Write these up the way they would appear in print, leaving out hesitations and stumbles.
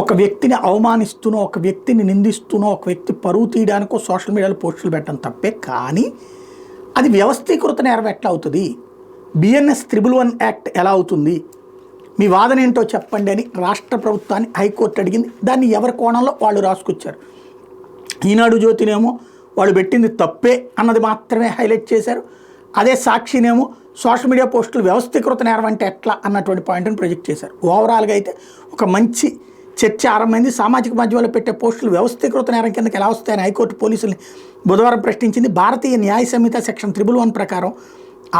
ఒక వ్యక్తిని అవమానిస్తూనో, ఒక వ్యక్తిని నిందిస్తూనో, ఒక వ్యక్తి పరువు తీయడానికో సోషల్ మీడియాలో పోస్టులు పెట్టడం తప్పే. కానీ అది వ్యవస్థీకృత నేరం ఎట్లా అవుతుంది? బిఎన్ఎస్ 111 యాక్ట్ ఎలా అవుతుంది? మీ వాదన ఏంటో చెప్పండి అని రాష్ట్ర ప్రభుత్వాన్ని హైకోర్టు అడిగింది. దాన్ని ఎవరి కోణంలో వాళ్ళు రాసుకొచ్చారు. ఈనాడు జ్యోతినేమో వాళ్ళు పెట్టింది తప్పే అన్నది మాత్రమే హైలైట్ చేశారు. అదే సాక్షినేమో సోషల్ మీడియా పోస్టులు వ్యవస్థీకృత నేరం అంటే ఎట్లా అన్నటువంటి పాయింట్ని ప్రొజెక్ట్ చేశారు. ఓవరాల్గా అయితే ఒక మంచి చర్చ ఆరంభమైంది. సామాజిక మాధ్యమాల్లో పెట్టే పోస్టులు వ్యవస్థీకృత నేరం కిందకి ఎలా వస్తాయని హైకోర్టు పోలీసుల్ని బుధవారం ప్రశ్నించింది. భారతీయ న్యాయ సంహిత సెక్షన్ 111 ప్రకారం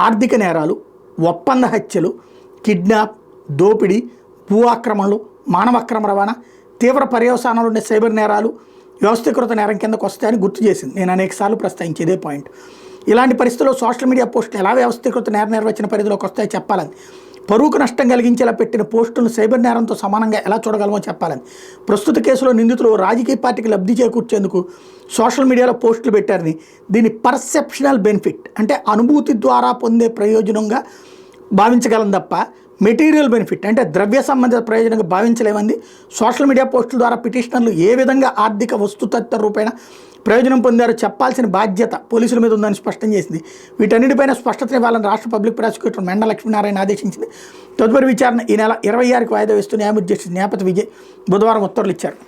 ఆర్థిక నేరాలు, ఒప్పంద హత్యలు, కిడ్నాప్, దోపిడీ, భూ ఆక్రమణలు, మానవ అక్రమ రవాణా, తీవ్ర పర్యవసానాలు ఉండే సైబర్ నేరాలు వ్యవస్థీకృత నేరం కిందకు వస్తాయని గుర్తు చేసింది. నేను అనేకసార్లు ప్రస్తావించేదే పాయింట్. ఇలాంటి పరిస్థితుల్లో సోషల్ మీడియా పోస్టులు ఎలా వ్యవస్థీకృత నేర నిర్వచన పరిధిలోకి వస్తాయో చెప్పాలని, పరువుకు నష్టం కలిగించేలా పెట్టిన పోస్టులను సైబర్ నేరంతో సమానంగా ఎలా చూడగలమో చెప్పాలని, ప్రస్తుత కేసులో నిందితులు రాజకీయ పార్టీకి లబ్ధి చేకూర్చేందుకు సోషల్ మీడియాలో పోస్టులు పెట్టారని, దీన్ని పర్సెప్షనల్ బెనిఫిట్ అంటే అనుభూతి ద్వారా పొందే ప్రయోజనంగా భావించగలం తప్ప మెటీరియల్ బెనిఫిట్ అంటే ద్రవ్య సంబంధిత ప్రయోజనంగా భావించలేమంది. సోషల్ మీడియా పోస్టుల ద్వారా పిటిషనర్లు ఏ విధంగా ఆర్థిక వస్తుతత్వ రూపేణ ప్రయోజనం పొందారో చెప్పాల్సిన బాధ్యత పోలీసుల మీద ఉందని స్పష్టం చేసింది. వీటన్నిటిపైన స్పష్టత ఇవ్వాలని రాష్ట్ర పబ్లిక్ ప్రాసిక్యూటర్ మెండ లక్ష్మీనారాయణ ఆదేశించింది. తదుపరి విచారణ ఈ నెల 26కి వాయిదా వేస్తూ న్యాయమూర్తి జస్టిస్ న్యాయపతి విజయ్ బుధవారం ఉత్తర్వులు ఇచ్చారు.